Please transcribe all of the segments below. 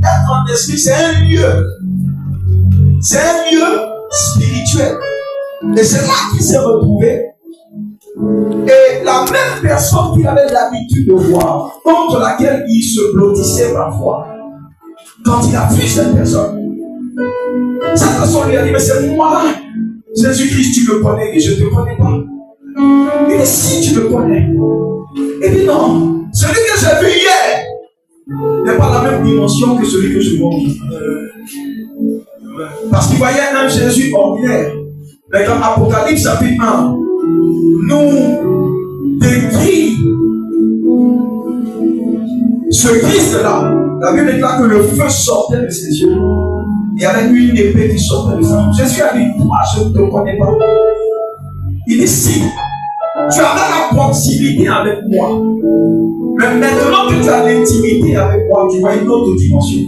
être en esprit, c'est un lieu. C'est un lieu spirituel. Et c'est là qu'il s'est retrouvé. Et la même personne qu'il avait l'habitude de voir, contre laquelle il se blottissait parfois, quand il a vu cette personne, cette personne lui a dit, mais c'est moi là. Jésus-Christ, tu me connais et je ne te connais pas. Il dit, si tu me connais. Il dit, non, celui que j'ai vu hier n'est pas la même dimension que celui que je vois aujourd'hui. Parce qu'il voyait un Jésus ordinaire. Mais dans Apocalypse chapitre 1, nous décrit ce Christ-là. La Bible déclare que le feu sortait de ses yeux. Et avec lui une épée qui sortait de sa main. Jésus a dit, toi, je ne te connais pas. Il dit, si tu as la proximité avec moi, mais maintenant que tu as l'intimité avec moi, tu vois une autre dimension.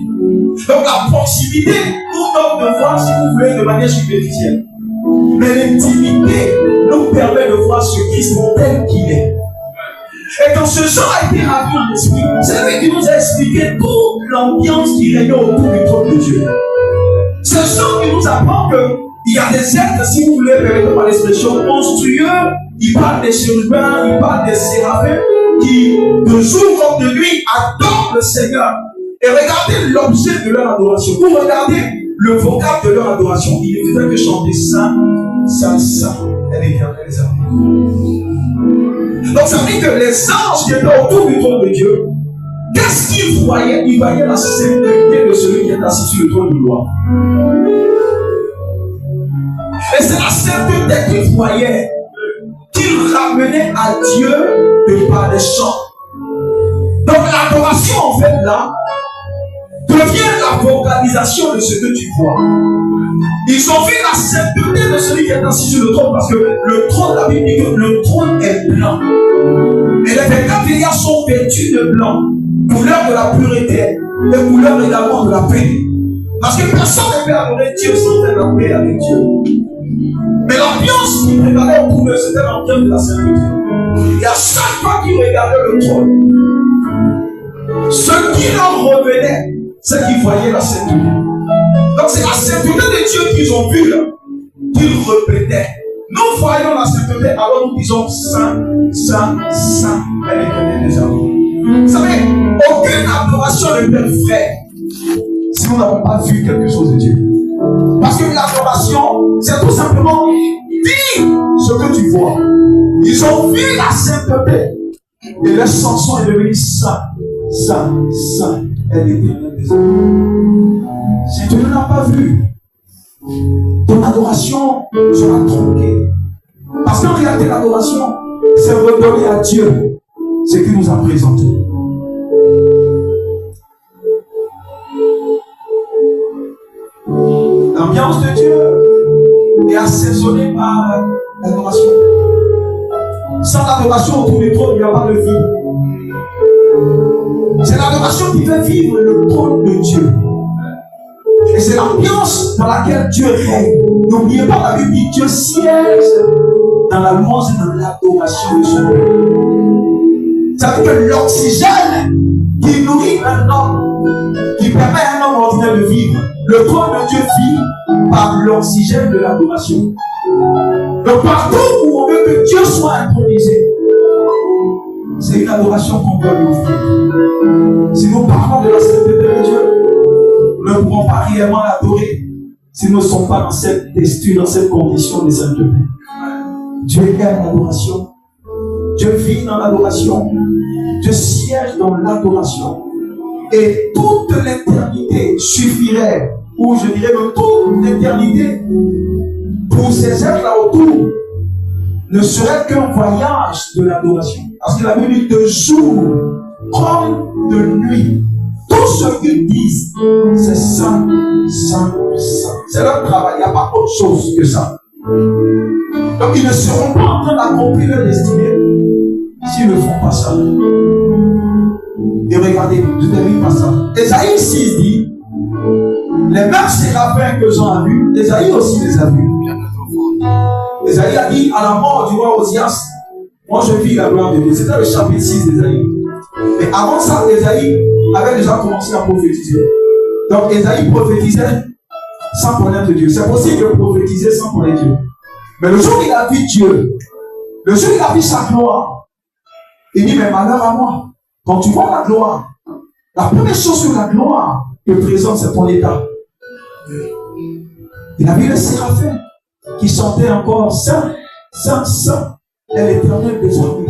Donc la proximité nous donne de voir, si vous voulez, de manière superficielle. Mais l'intimité nous permet de voir ce Christ tel qu'il est. Et quand ce Jean a été rempli en esprit, c'est lui qui nous a expliqué toute l'ambiance qui régnait autour du trône de Dieu. C'est Jean qui nous apprend qu'il y a des êtres, si vous voulez, permettez-moi l'expression, monstrueux. Il parle des chérubins, il parle des séraphins, qui, de jour comme de nuit, adorent le Seigneur. Et regardez l'objet de leur adoration. Vous regardez le vocable de leur adoration. Il ne faisait que chanter Saint, Saint, Saint. Elle est bien, les amis. Donc ça veut dire que les anges qui étaient autour du trône de Dieu, qu'est-ce qu'ils voyaient? Ils voyaient la sainteté de celui qui est assis sur le trône de gloire. Et c'est la sainteté qu'ils voyaient, qu'ils ramenaient à Dieu de par les chants. Donc l'adoration en fait là devient la vocalisation de ce que tu vois. Ils ont vu la sainteté de celui qui est assis sur le trône, parce que le trône, la Bible dit que le trône est blanc. Et les 24 vieillards sont vêtus de blanc, couleur de la pureté et couleur également de la paix. Parce que personne ne peut adorer Dieu sans faire la paix avec Dieu. Mais l'ambiance qui prévalait autour d'eux, c'était l'ambiance de la sainteté. Et à chaque fois qu'ils regardaient le trône, ce qui leur revenait, c'est qu'ils voyaient la sainteté. Donc c'est la sainteté de Dieu qu'ils ont vue là, qu'ils répétaient. Nous voyons la sainteté, alors nous disons Saint, Saint, Saint. Elle est connue déjà. Vous savez, aucune adoration ne peut être vraie si nous n'avons pas vu quelque chose de Dieu. Parce que l'adoration, c'est tout simplement dire ce que tu vois. Ils ont vu la sainteté. Et leur chanson est devenue Saint, Saint, Saint. Elle est éternelle des hommes. Si tu ne l'as pas vu, ton adoration sera tronquée. Parce qu'en réalité, l'adoration, c'est redonner à Dieu ce qu'il nous a présenté. L'ambiance de Dieu est assaisonnée par l'adoration. Sans l'adoration autour du trône, il n'y a pas de vie. C'est l'adoration qui fait vivre le trône de Dieu. Et c'est l'ambiance dans laquelle Dieu règne. N'oubliez pas, la Bible dit Dieu siège dans la louange et dans l'adoration de son peuple. Ça veut dire que l'oxygène qui nourrit un homme, qui permet à un homme ordinaire de vivre, le trône de Dieu vit par l'oxygène de l'adoration. Donc partout où on veut que Dieu soit intronisé, c'est une adoration qu'on doit lui offrir. Si nous parlons de la sainteté de Dieu, nous ne pouvons pas réellement l'adorer si nous ne sommes pas dans cette texture, dans cette condition de sainteté. Dieu aime l'adoration. Dieu vit dans l'adoration. Dieu siège dans l'adoration. Et toute l'éternité suffirait, ou je dirais que toute l'éternité, pour ces êtres là autour, ne serait qu'un voyage de l'adoration. Parce que la Bible dit de jour comme de nuit, tout ce qu'ils disent, c'est saint, saint, saint. C'est leur travail, il n'y a pas autre chose que ça. Donc ils ne seront pas en train d'accomplir leur destinée s'ils ne font pas ça. Et regardez, je termine par ça. Ésaïe 6 dit, les mêmes séraphins que Jean a vus, Ésaïe aussi les a vus. Ésaïe a dit à la mort du roi Osias, moi je vis la gloire de Dieu. C'était le chapitre 6 d'Ésaïe. Mais avant ça, Ésaïe avait déjà commencé à prophétiser. Donc Esaïe prophétisait sans connaître Dieu. C'est possible de prophétiser sans connaître Dieu. Mais le jour où il a vu Dieu, le jour où il a vu sa gloire, il dit, mais malheur à moi. Quand tu vois la gloire, la première chose que la gloire te présente, c'est ton état. Il a vu les séraphins qui chantaient encore Saint, Saint, Saint, et l'Éternel des armées.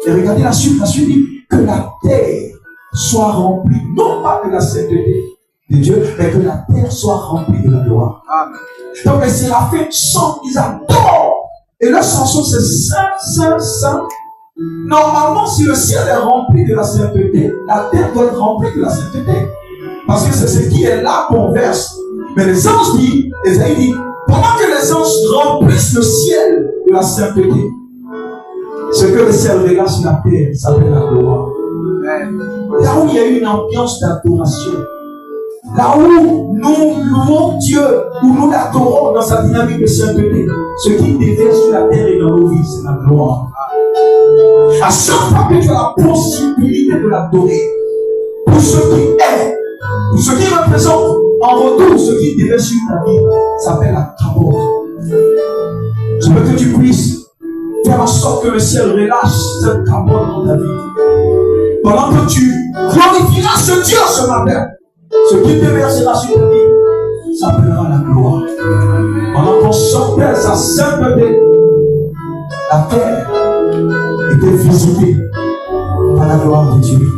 Et regardez la suite dit que la terre soit remplie, non pas de la sainteté de Dieu, mais que la terre soit remplie de la gloire. Amen. Donc les séraphins chantent, ils adorent. Et leur chanson c'est Saint, Saint, Saint. Normalement, si le ciel est rempli de la sainteté, la terre doit être remplie de la sainteté. Parce que c'est ce qui est là qu'on verse. Mais les anges disent, Esaïe dit, pendant que les anges remplissent le ciel de la sainteté, ce que le ciel regarde sur la terre s'appelle la gloire. Là où il y a une ambiance d'adoration, là où nous louons Dieu, où nous l'adorons dans sa dynamique de sainteté, ce qui déverse sur la terre et dans nos vies, c'est la gloire. À chaque fois que tu as la possibilité de l'adorer, pour ce qui est, pour ce qui représente, en retour, ce qui déverse sur ta vie, s'appelle la capote. Je veux que tu puisses faire en sorte que le ciel relâche cette capote dans ta vie. Pendant que tu glorifieras ce Dieu ce matin, ce qui déversera sur ta vie s'appellera la gloire. Pendant qu'on chantait sa sainteté, la terre était visitée par la gloire de Dieu.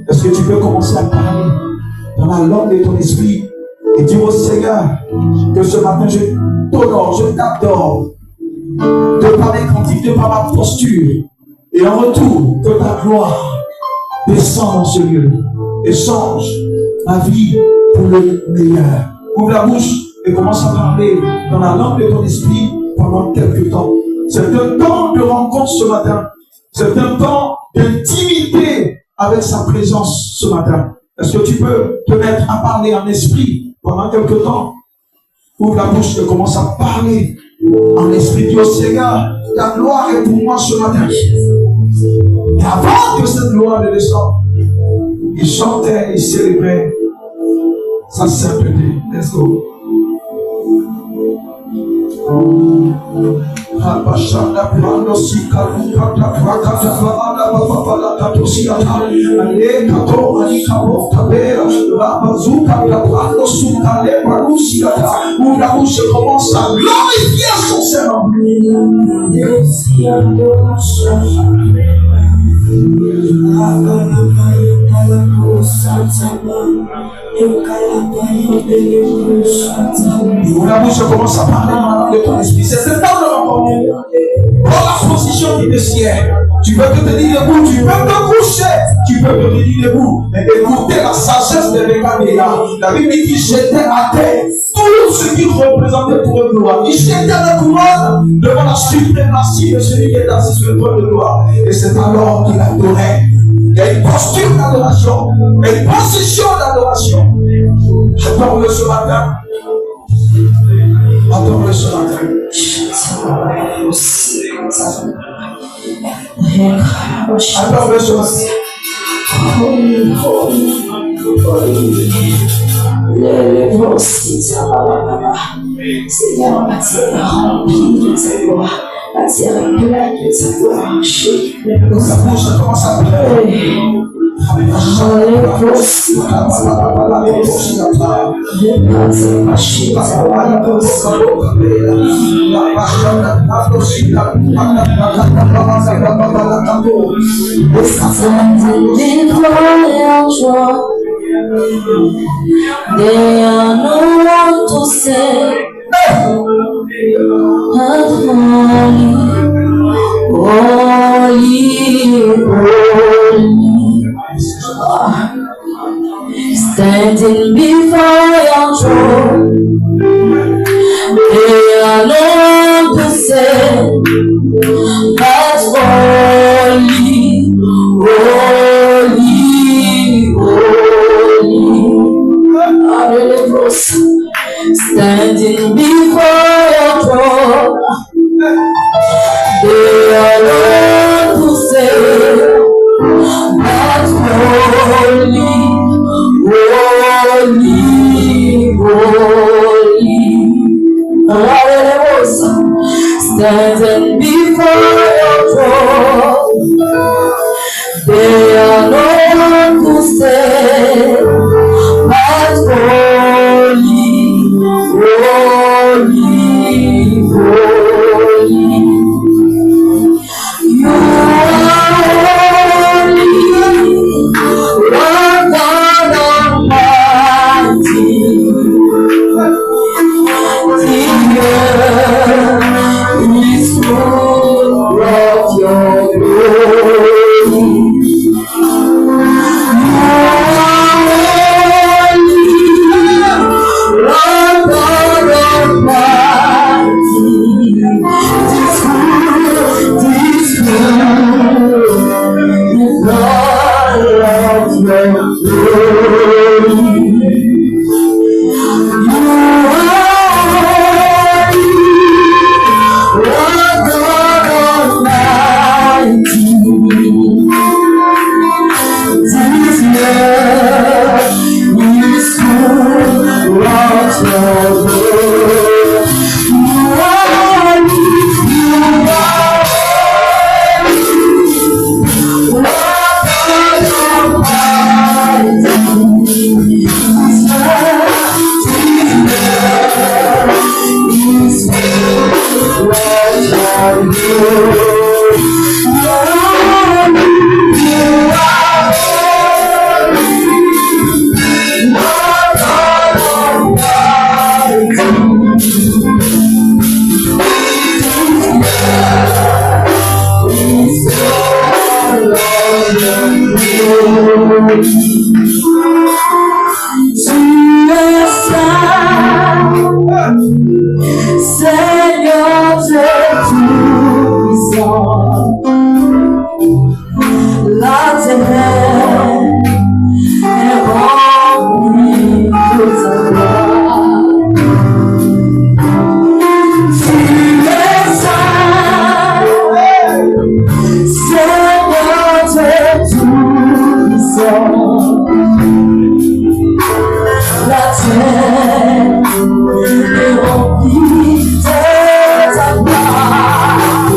Est-ce que tu peux commencer à parler dans la langue de ton esprit et dire au Seigneur que ce matin je t'honore, je t'adore de par mes cantiques, de par ma posture, et en retour que ta gloire descend dans ce lieu et change ma vie pour le meilleur. Ouvre la bouche et commence à parler dans la langue de ton esprit pendant quelques temps. C'est un temps de rencontre ce matin. C'est un temps d'intimité avec sa présence ce matin. Est-ce que tu peux te mettre à parler en esprit pendant quelques temps? Ouvre la bouche et commence à parler en esprit. Dis au Seigneur, ta gloire est pour moi ce matin. Et avant que cette gloire ne descende, il chantait, il célébrait sa sainteté. Let's go. Abashanda prando sikaruka takrakata faada babala katosiata ale kato anikabo tabera babazuka prando sukale parusiata. Où la bouche commence à glorifier son Seigneur. Où la bouche commence à parler de ton esprit. C'est ce temps de rencontre. Prends la position qui te sied. Tu peux te tenir debout, tu peux te coucher, tu peux te tenir debout. Mais écoutez la sagesse de Bécanéa. La Bible dit qu'il jetait à terre tout ce qui représentait pour eux gloire. Il jetait la couronne devant la suprématie de celui qui est assis sur le trône de gloire. Et c'est alors qu'il adorait. Il y a une posture d'adoration, une position d'adoration. Adore-le ce matin. Adore-le ce matin. Adore-le ce matin. Seigneur, ma terre remplie de ta gloire, ma terre pleine de ta gloire. La bouche commence à pleurer. Standing before your throne, they are known to say that holy, holy, holy. Standing before your throne, they are known to say that holy, holy. Seigneur, Dieu tout-puissant, la terre est remplie de ta gloire. Tu es saint, Seigneur, Dieu tout-puissant, la terre est remplie de ta gloire.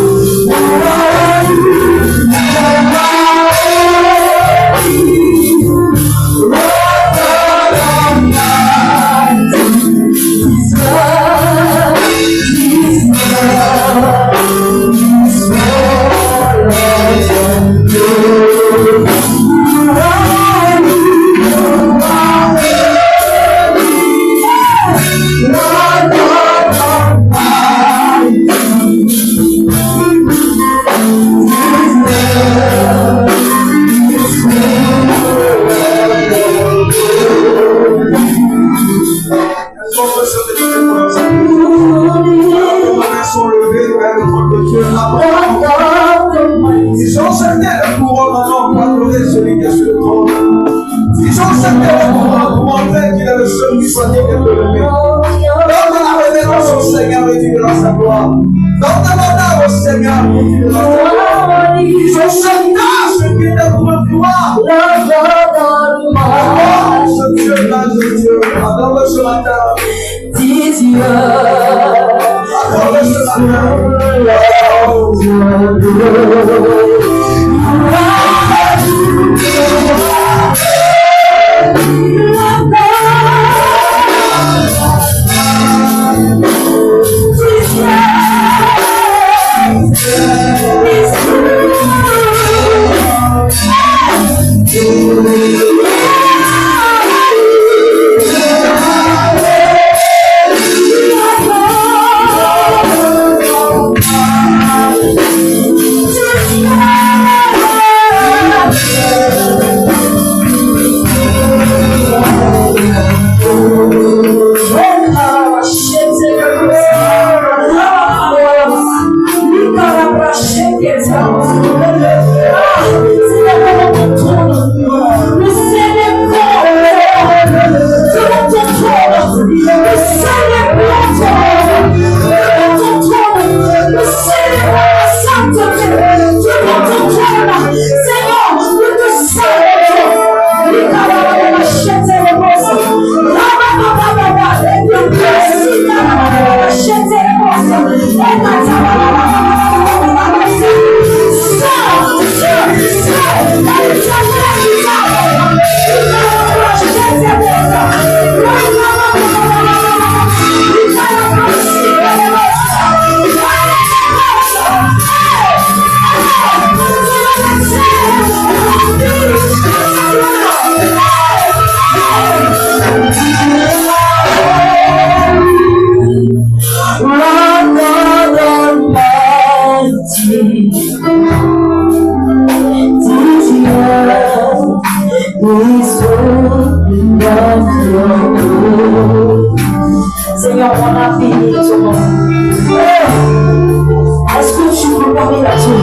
Ils ont jeté le couronne en or pour adorer celui qui est sur le trône. Ils ont jeté le couronne pour montrer qu'il est le seul qui soit digne de lever. Donne la révérence au Seigneur et tu verras sa gloire. Donne l'honneur au Seigneur et tu verras sa gloire. Ils ont jeté ce qui était pour le gloire. Adore ce Dieu-là, ce Dieu. Adore ce matin. Adore ce matin. Seigneur, on a béni ton nom. Est-ce que tu peux parler à Dieu?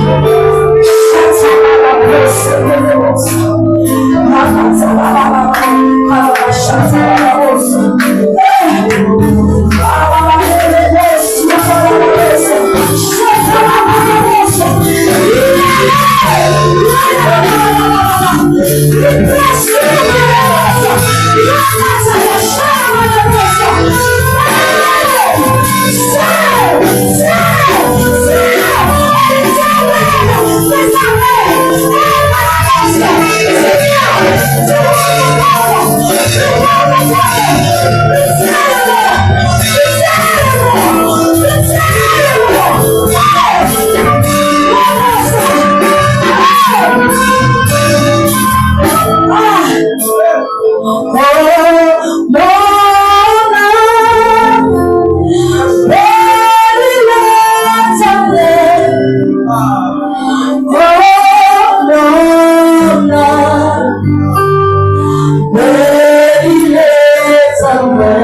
Oh,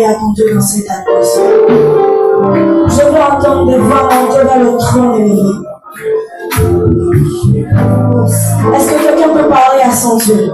parler à ton Dieu dans cette atmosphère. Je veux entendre des voix monter vers le trône élevé. Est-ce que quelqu'un peut parler à son Dieu?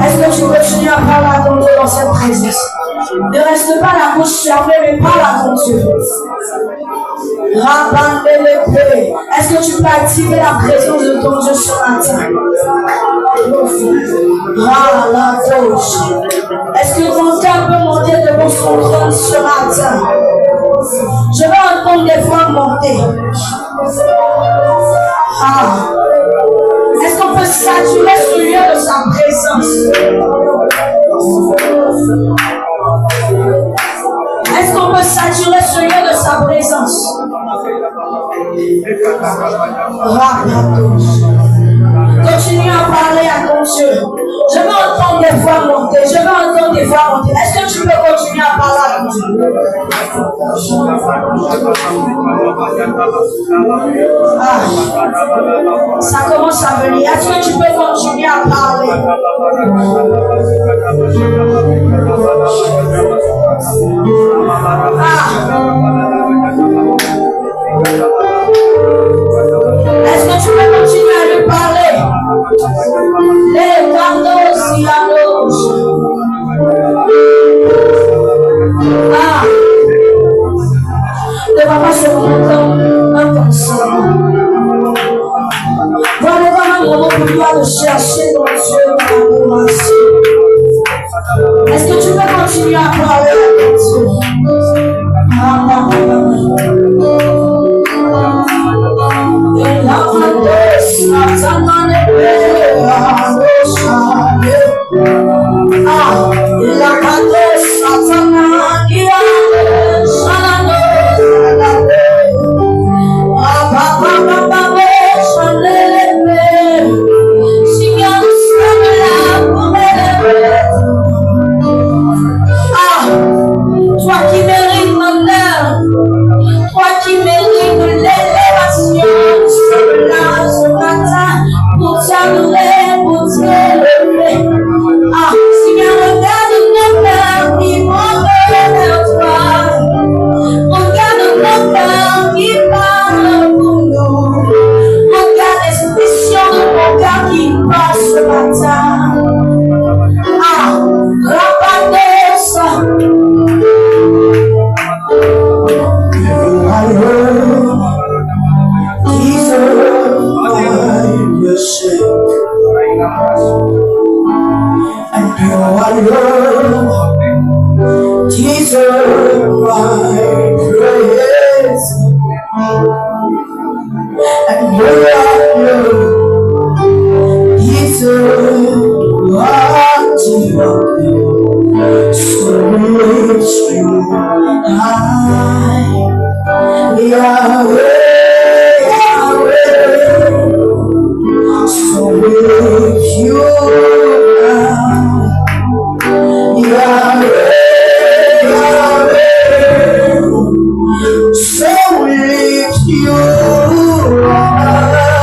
Est-ce que tu continues à parler à ton Dieu dans cette présence? Ne reste pas la bouche fermée, mais parle à ton Dieu. Est-ce que tu peux activer la présence de ton Dieu ce matin? Est-ce que ton cœur peut monter devant son trône ce matin? Je vais entendre des voix monter. Est-ce qu'on peut saturer ce lieu de sa présence? Est-ce qu'on peut saturer ce lieu de sa présence? Continue à parler à ton Dieu. Je veux entendre des voix monter. Je veux entendre des voix monter. Est-ce que tu peux continuer à parler à ton Dieu? Ça commence à venir. Est-ce que tu peux continuer à parler? Est-ce que tu peux continuer à lui parler? Les cardos y la gauche. Ne va pas se rendre comme ça. Voilà comme un moment pour toi de chercher ton Dieu dans l'adoration. Est-ce que tu peux continuer à parler à ton Dieu? Toi qui mérites l'honneur, toi qui mérites l'élévation, là ce matin pour t'adorer, pour t'élever. Seigneur, regarde nos cœurs qui montent vers toi. Regarde nos cœurs qui parlent pour nous. Regarde l'expression de mon cœur qui passe ce matin. Rapadosa. Deserve my praise, and your love deserve what you so rich you high, Yahweh, Yahweh, so rich you high, Yahweh. So lift you up.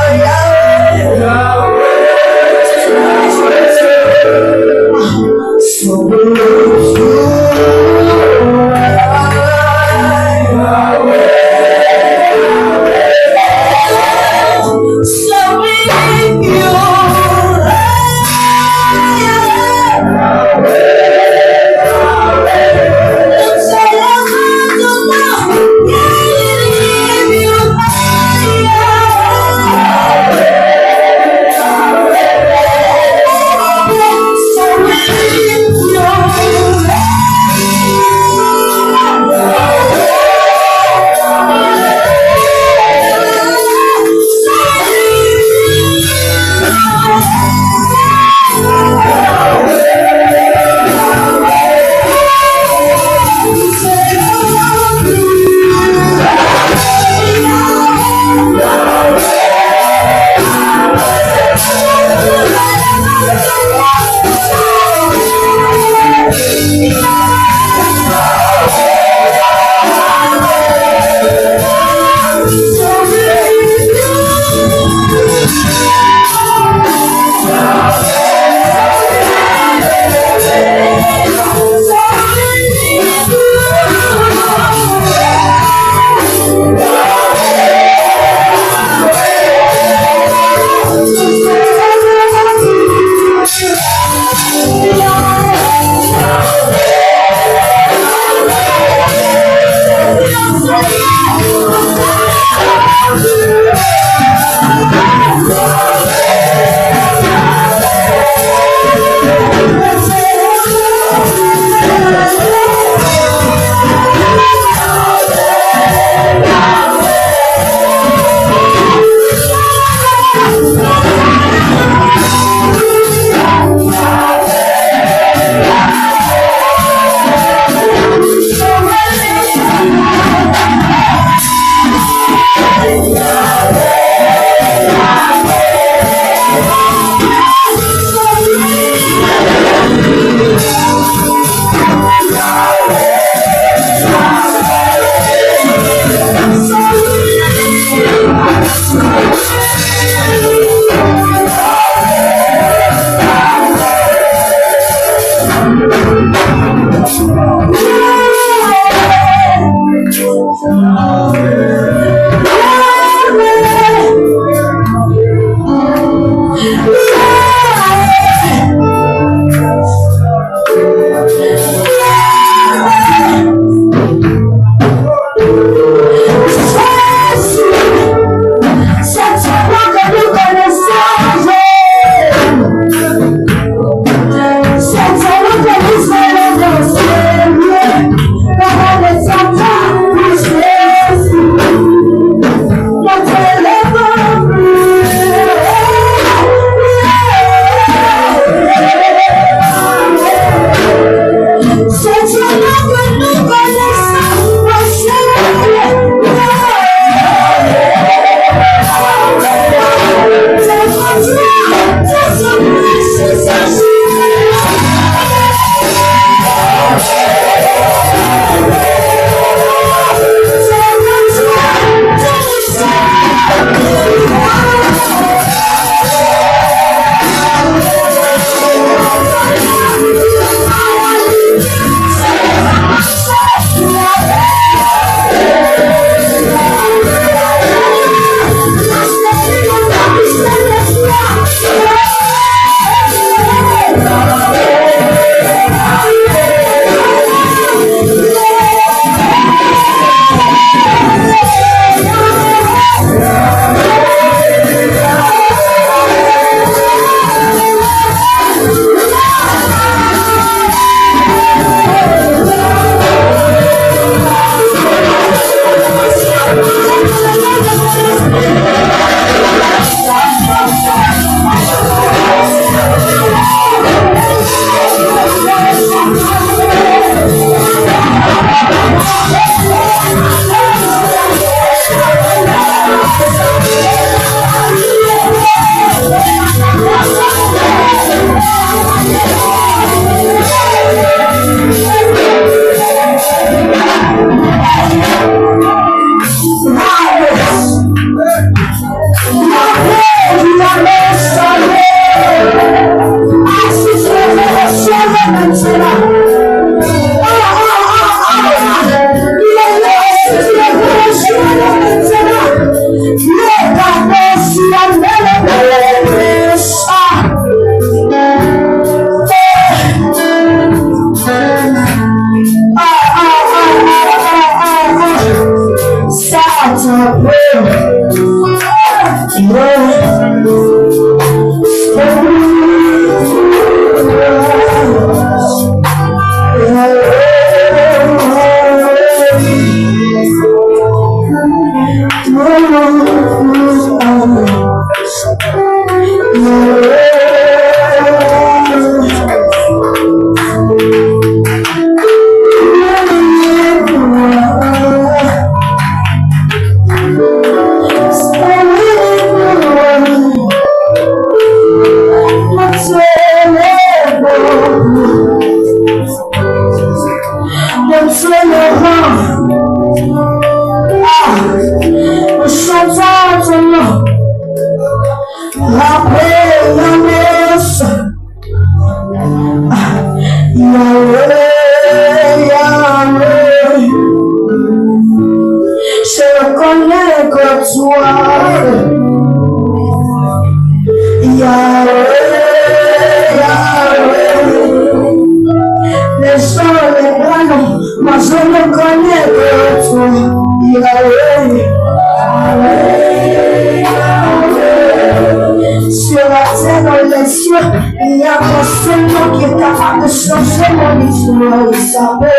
Il y a un seul nom qui est capable de changer mon histoire, il s'appelle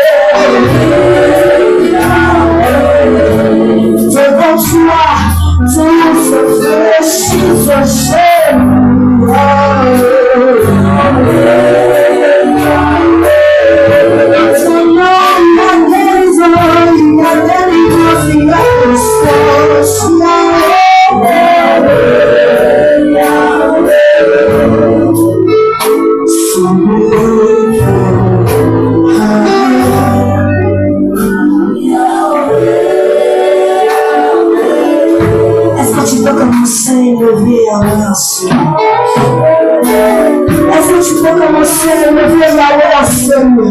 devant toi, tout se fléchit, se gêne. Ton nom, il y a guérison, il y a délivrance, il y a puissance. Est-ce que tu peux commencer à élever Yahweh ensemble? Est-ce que tu peux commencer à élever Yahweh ensemble?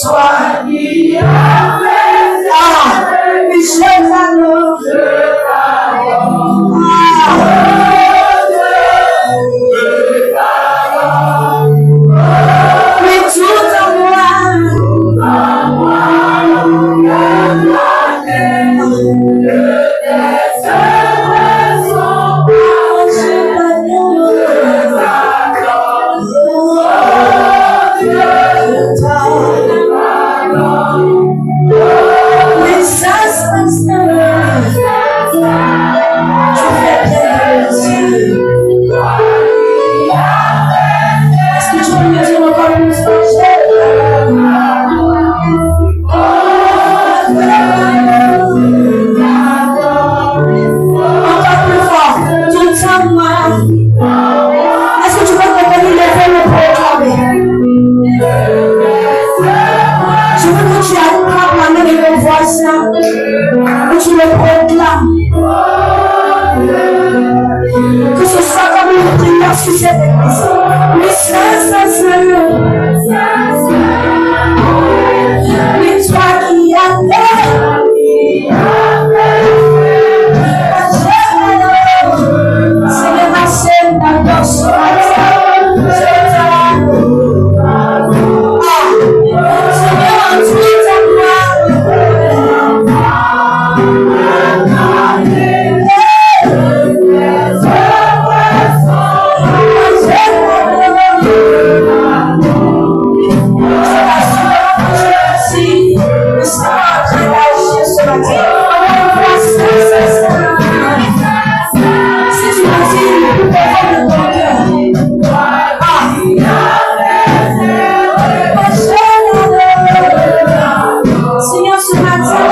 Toi qui as fait je t'adore. Mais tout en moi, mais ça se passe tu fais bien aussi. Est-ce que tu peux me dire encore plus fort? Encore plus fort, tout en moi. Est-ce que tu peux comprendre les faits le proclamer? Je veux que tu attrapes la main de ton voisin, que tu le proclames. Que ce soit comme une prière sur cette église. Mais mais toi qui as c'est ma scène d'abord ce matin. Seigneur, tu es à moi. Seigneur, ce matin,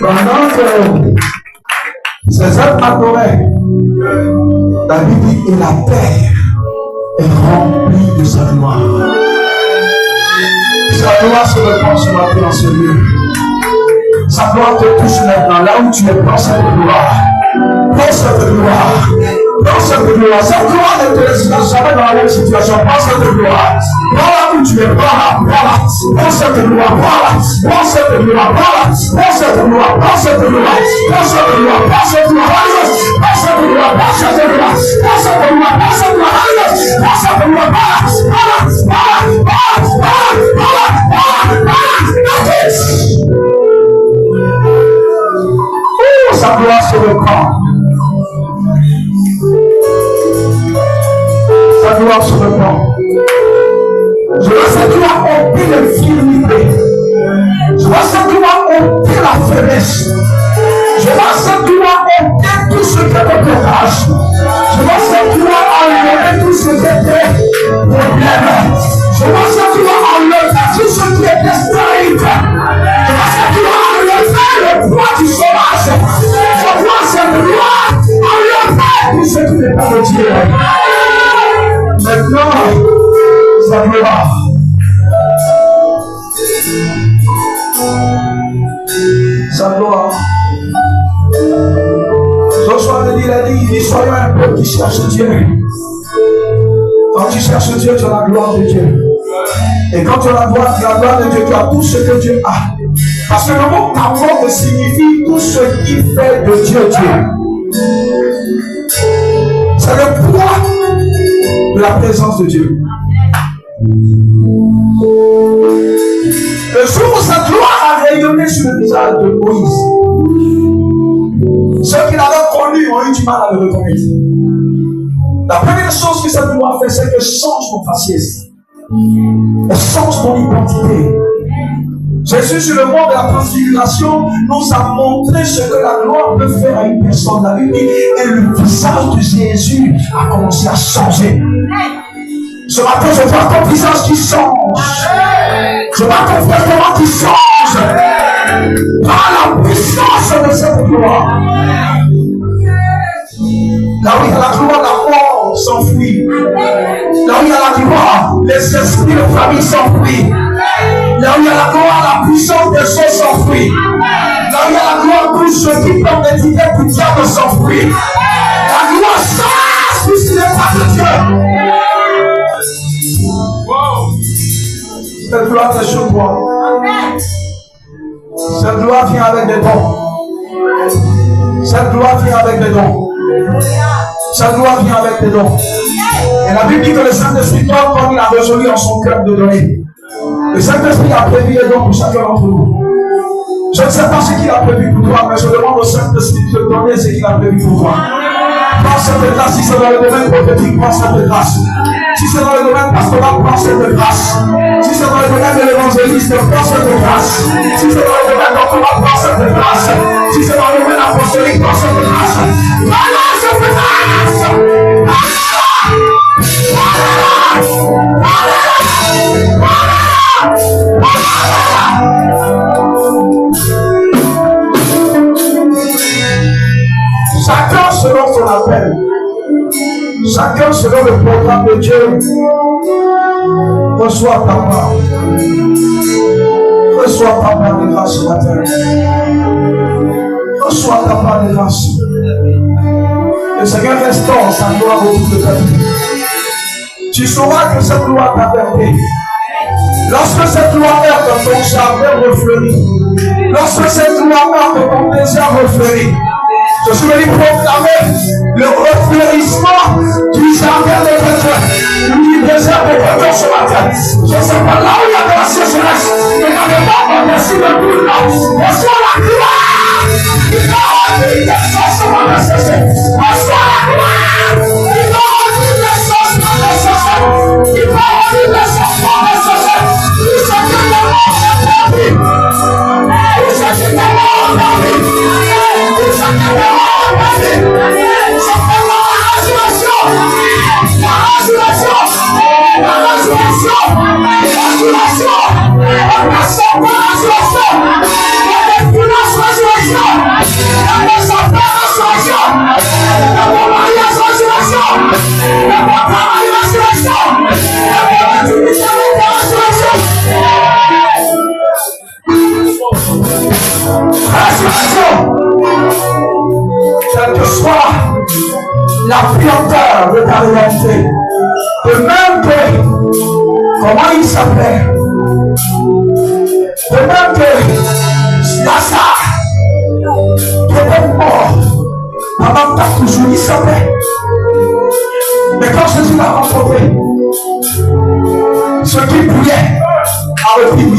Pendant que ces êtres adoraient, David dit, et la terre est remplie de sa gloire. Sa gloire se répand ce matin dans ce lieu. Sa gloire te touche maintenant, là où tu es, prends cette gloire. Prends cette gloire. Prends cette gloire. Cette gloire ne te laissera jamais dans la même situation. Prends cette gloire. Prends là où tu es, prends là. Prends cette gloire, prends là. Prends cette gloire, prends là. Prends cette gloire, prends cette gloire. Prends cette gloire, prends cette gloire. Prends cette gloire, prends cette gloire. Prends cette gloire, prends cette gloire. Prends cette gloire, prends sa gloire se répand. Sa gloire se répand. Je vois cette gloire ôter l'infirmité. Je vois cette gloire ôter la faiblesse. Je vois cette gloire ôter tout ce qui est blocage. Je vois cette gloire enlever tout ce qui était problème. Je vois cette gloire enlever tout ce qui était stérile. Je vois cette gloire enlever le poids du chômage. Je vois cette gloire enlever tout ce qui n'est pas de Dieu. Maintenant, sa gloire. Sa gloire. Joshua le dit, il a dit, soyons un peuple qui cherche Dieu. Quand tu cherches Dieu, tu as la gloire de Dieu. Et quand tu as la gloire de Dieu, tu as tout ce que Dieu a. Parce que le mot kavod signifie tout ce qui fait de Dieu Dieu. C'est le poids de la présence de Dieu. Le jour où cette gloire a rayonné sur le visage de Moïse, ceux qui l'avaient connu ont eu du mal à le reconnaître. La première chose que cette gloire fait, c'est qu'elle change mon faciès. Elle change mon identité. Jésus, sur le mont de la transfiguration, nous a montré ce que la gloire peut faire à une personne. La Bible dit, et le visage de Jésus a commencé à changer. Ce matin, je vois ton visage qui change. Je vois ton comportement qui change. Par la puissance de cette gloire. Là où il y a la gloire, la mort s'enfuit. Là où il y a la gloire, les esprits de famille s'enfuient. Là où il y a la gloire, la puissance des choses s'enfuit. Là où il y a la gloire, tout ce qui peut méditer du diable s'enfuit. La gloire chasse puisqu'il n'est pas de Dieu. Cette gloire te sur toi. Cette gloire vient avec des dons. Cette gloire vient avec des dons. Cette gloire vient avec des dons. Et la Bible dit que le Saint-Esprit, comme il a résolu en son cœur de donner, le Saint-Esprit a prévu les dons pour chacun d'entre nous. Je ne sais pas ce qu'il a prévu pour toi, mais je demande au Saint-Esprit de te donner ce qu'il a prévu pour toi. Prends cette grâce, si c'est dans le domaine prophétique, prends cette grâce. Si c'est dans pastorat, prends cette grâce. Si c'est dans le domaine de l'évangéliste, prends cette grâce. Si c'est dans le domaine d'encourage, prends cette grâce. Si c'est dans le domaine apostolique, prends cette grâce. Voilà cette grâce. Chacun selon son appel. Chacun selon le programme de Dieu. Reçois ta part. Reçois ta part de grâce ce matin. Reçois ta part de grâce. Le Seigneur restaure sa gloire autour de ta vie. Tu sauras que cette gloire t'a perdu. Lorsque cette gloire meurt dans ton jardin refleurit. Lorsque cette gloire meurt dans ton désert refleurit. Je suis venu proclamer le refleurissement du jardin de Dieu, du désert de Dieu ce matin. Je ne sais pas là où il y a de la sécheresse, mais dans le monde, merci de tout là. Reçois la gloire qui va remplir les sources pour le sécher. Reçois la gloire qui va remplir les sources pour le sécher. Qui va remplir les sources pour le sécher. Tout ce que le monde a perdu. Tout ce que le monde a perdu. Tout ce que le monde quelle que soit la puanteur de ta réalité, de même que comment il s'appelait, de même que Lazare qui était mort pendant 4 jours, il s'appelait. Mais quand Jésus l'a rencontré, ce qui brûlait a repris.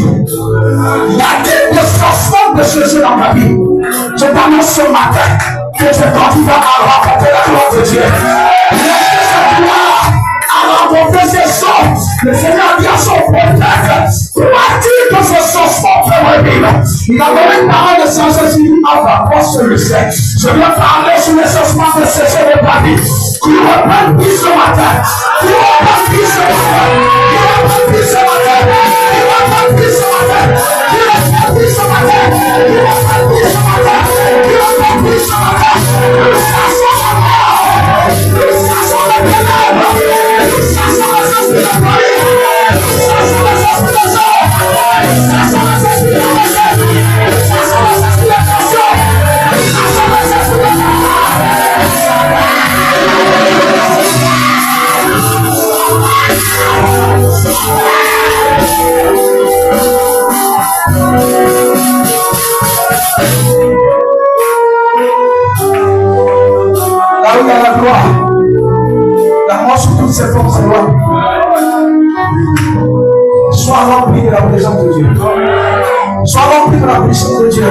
Il y a des changements de Jésus dans ma vie. Je t'annonce ce matin que je continue à rencontrer la gloire de Dieu. À rencontrer ces choses, le Seigneur dit à son prophète, crois-tu que ce changement peut revenir? Il a donné une parole de sagesse, il dit, ah bah, moi je le sais. Je viens parler sur les changements de sécher de ta vie. Tu reprends plus ce matin. Tu reprends plus ce matin. Tu reprends plus ce matin. Tu reprends plus ce matin. Tu reprends plus ce matin. Tu reprends plus ce matin. Tu reprends plus ce matin. Nous cherchons la mort. Nous cherchons le ténèbre. Nous cherchons les esprits de folie. Nous cherchons les esprits de joie. Nous cherchons les esprits de rejet. Nous cherchons les esprits de tension. Nous cherchons les esprits de mort. Là où il y a la gloire, la mort sur toutes ces forces s'éloigne. Sois rempli de la présence de Dieu. Sois rempli de la puissance de Dieu.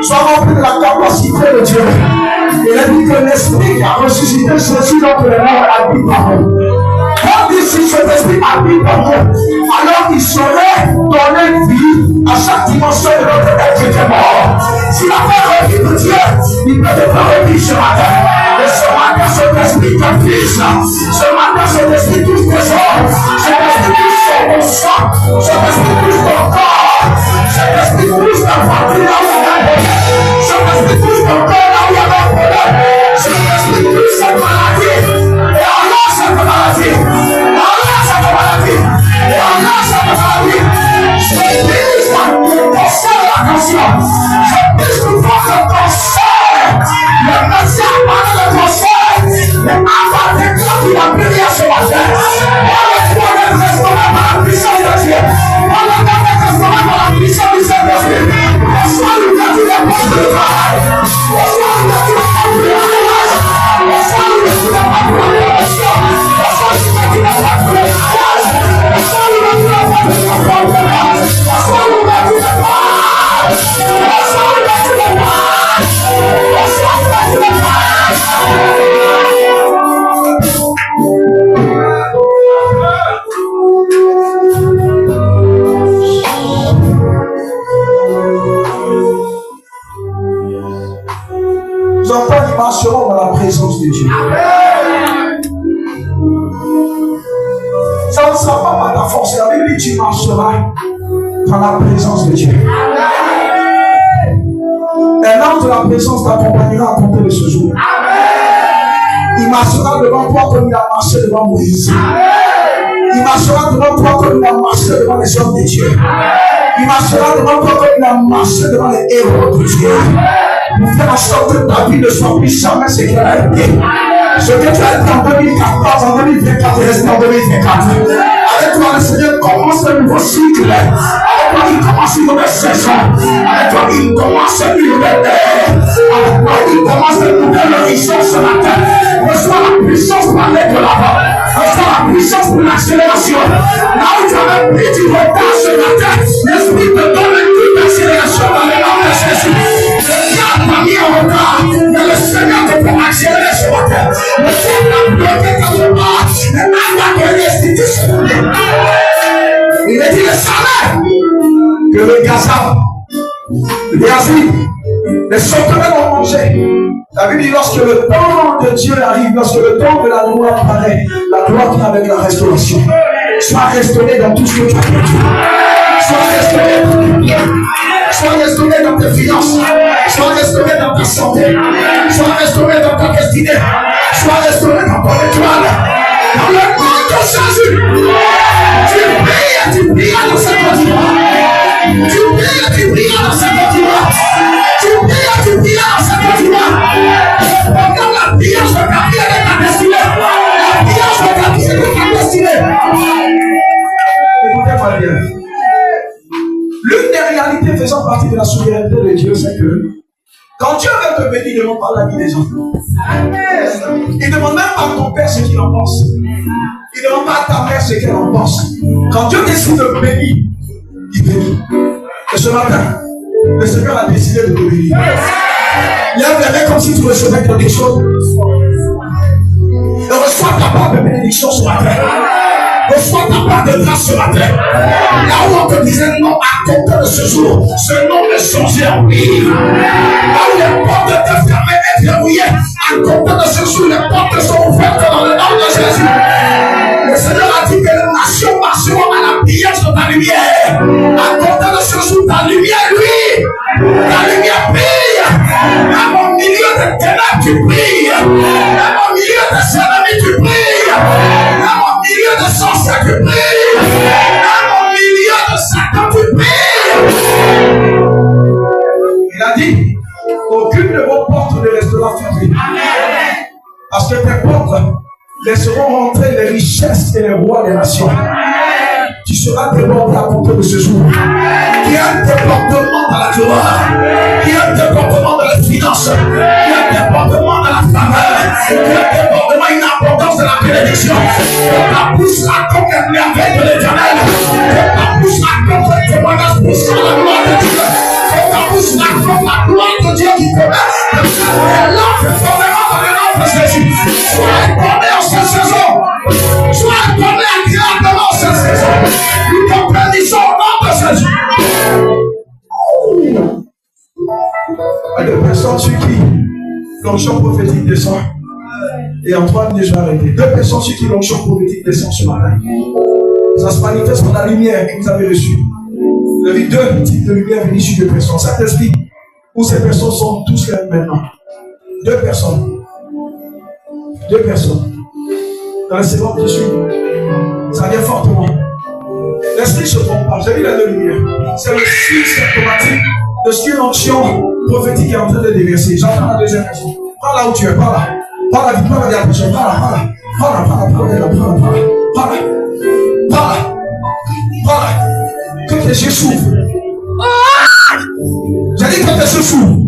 Sois rempli de la capacité de Dieu. Il a dit que l'esprit qui a ressuscité Jésus d'entre les morts habite en nous. Quand dit si cet esprit habite en nous, alors il saurait donner vie à chaque dimension de notre être qui était mort. S'il a fait revivre de Dieu, il peut te faire revivre ce matin. Et ce matin, cet esprit te vise. Ce matin, cet esprit touche tes jours. Cet esprit touche ton sang. Cet esprit touche ton corps. Cet esprit touche ta famille là où il y a un problème. Cet esprit touche ton corps là où il y a un problème. Cet esprit touche cette maladie. Et enlève cette maladie. Enlève cette maladie. Et enlève cette maladie. Je brise ton sang de la conscience. Je brise tout force de ton sang. Le médecin parle de ton sang. Mais avant de quand il a prié ce matin. force. La Bible dit tu marcheras dans la présence de Dieu. Un ange de la présence t'accompagnera à compter de ce jour. Il marchera devant toi comme il a marché devant Moïse. Il marchera devant toi comme il a marché devant les hommes de Dieu. Il marchera devant toi comme il a marché devant les héros de Dieu. Pour faire en sorte que ta vie ne soit plus jamais ce qu'elle a été. Ce que tu as été en 2014, en 2024, et resté en 2024. Avec toi, le Seigneur commence un nouveau cycle. Avec toi, il commence une nouvelle saison. Avec toi, il commence une nouvelle ère. Avec toi, il commence une nouvelle richesse ce matin. Reçois la puissance pour aller de l'avant. Reçois la puissance pour l'accélération. Là où tu avais pris du retard ce matin, l'Esprit te donne une toute accélération dans le nom de Jésus. Le diable t'a mis en retard, mais le Seigneur te fait accélérer ce matin. Le diable a bloqué quelque part, mais maintenant il restitue ce matin. Il est dit le salaire que le Gaza, les Asiles, les sauterelles ont mangé. La Bible dit lorsque le temps de Dieu arrive, lorsque le temps de la gloire apparaît, la gloire vient avec la restauration. Sois restauré dans tout ce que tu as perdu. Sois restauré dans tes biens. Sois restauré dans tes finances. Sois restauré dans ta santé. Sois restauré dans ta destinée. Sois restauré dans ton étoile. Dans le nom de Jésus. Tu brilles dans cette continent. Tu brilles dans cette continent. Tu brilles dans cette continent. Regarde la brillance de ta vie et de ta destinée. La brillance de ta vie et de ta destinée. Écoutez-moi bien. L'une des réalités faisant partie de la souveraineté de Dieu, c'est que quand Dieu veut te bénir, il ne demande pas la vie des enfants. Il ne demande même pas à ton père ce qu'il en pense. Il ne demande pas à ta mère ce qu'elle en pense. Quand Dieu décide de bénir, il bénit. Et ce matin, le Seigneur a décidé de te bénir. Lève les mains comme si tu recevais quelque chose. Et reçois ta part de bénédiction ce matin. Reçois ta part de grâce ce matin. Là où on te disait non à compter de ce jour, ce nom est changé en oui. Là où les portes étaient fermées et verrouillées, à compter de ce jour, les portes sont ouvertes dans le nom de Jésus. Le Seigneur a dit que les nations marcheront à la prière de ta lumière. À compter de ce jour, ta lumière, lui, ta lumière brille. À mon milieu de ténèbres, tu brilles. À mon milieu de ennemis, tu brilles. À mon milieu de sorciers, tu brilles. À mon milieu de Satan, tu brilles. Il a dit, aucune de vos portes ne restera fermée. Parce que tes portes laisseront rentrer les richesses et les rois des nations. Tu seras débordé à compter de ce jour. Il y a un débordement dans la gloire. Il y a un débordement dans les finances. Il y a un débordement dans la faveur. Il y a un débordement, une abondance de la bénédiction. Que ta bouche raconte les merveilles de l'Éternel. Que ta bouche raconte les témoignages puissants de la gloire de Dieu. Que ta bouche raconte la gloire de Dieu qui commet. Et l'enfant est vraiment dans le nom de Jésus. Sois étonné en cette saison. Sois étonné agréablement en cette saison. Nous te bénissons au nom de Jésus. Il y a des personnes sur qui l'onction prophétique descend. Et en 3 minutes, je vais arrêter. 2 personnes sur qui l'onction prophétique descend ce matin. Ça se manifeste par la lumière que vous avez reçue. Il y a 2 types de lumière venues sur 2 personnes. Saint-Esprit, où ces personnes sont tous là maintenant. 2 personnes. 2 personnes. Dans les secondes qui suivent, ça vient fortement. L'esprit ne se trompe pas. J'ai vu les 2 lumières. C'est le signe symptomatique de ce qu'une onction prophétique est en train de déverser. J'entends la deuxième personne. Prends là où tu es, par là. Par là, dis-moi la personne. Par là, par là. Par là, par là, par là, par là, par là. Par là. Par là. Que tes yeux s'ouvrent. J'ai dit que tes yeux s'ouvrent.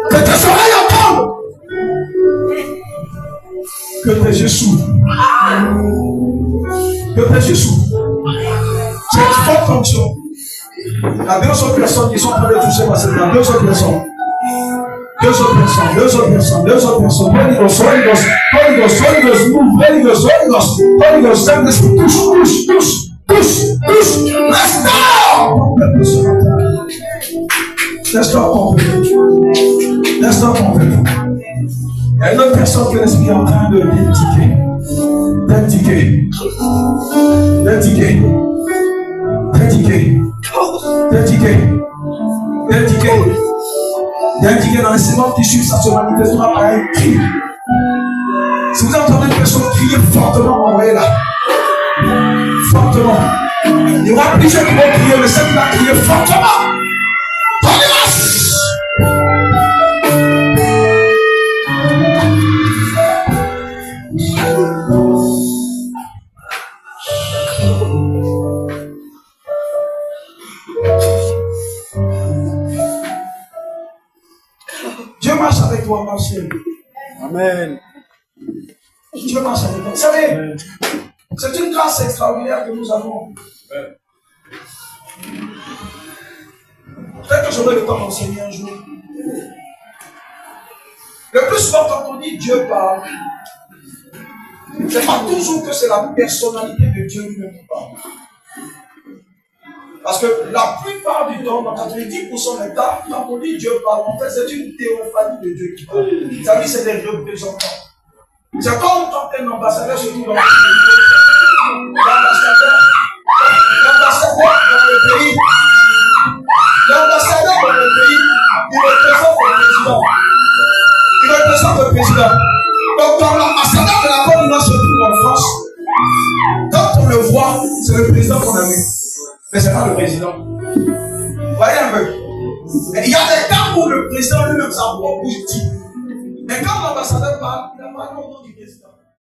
Que tes oreilles entendent. Que tes yeux s'ouvrent. Que tes yeux s'ouvrent. C'est une forte fonction. Il y a 2 autres personnes qui sont en train de toucher ma scène. 2 autres personnes. 2 autres personnes. 2 autres personnes. 2 autres personnes. Holy Ghost, Holy Ghost, Holy Ghost, Holy Ghost, move. Holy Ghost, Holy Ghost, Holy Ghost. Saint-Esprit, touche, touche, touche, touche, touche. Restaure. Restaure complètement. Restaure complètement. Il y a une autre personne que l'Esprit est en train de dédiquer. D'un ticket. D'un ticket. D'un ticket. D'un ticket. D'un ticket. D'un ticket dans les secondes qui suivent, ça se manifestera par un cri. Si vous entendez une personne crier fortement, envoyez-la. Fortement. Il y aura plusieurs qui vont crier, mais celle qui va crier fortement. Tolérance. Dieu marche avec toi, ma chérie. Amen. Dieu marche avec toi. Vous savez, c'est une grâce extraordinaire que nous avons. Peut-être que j'aurai le temps d'enseigner un jour. Le plus souvent, quand on dit Dieu parle, c'est pas toujours que c'est la personnalité de Dieu lui-même qui parle. Parce que la plupart du temps, dans 90% des cas, quand on dit Dieu parle, en fait, c'est une théophanie de Dieu qui parle. Ça veut dire c'est des représentants. C'est comme quand un ambassadeur se trouve dans le pays. L'ambassadeur dans le pays, il représente le président. Il représente le président. Donc, quand l'ambassadeur de la Côte d'Ivoire se trouve en France, quand on le voit, c'est le président qu'on a vu. Mais ce n'est pas le président. Vous voyez un peu? Il y a des cas où le président lui-même, sa voix bouge dit. Mais quand l'ambassadeur parle, il n'a pas le nom du président.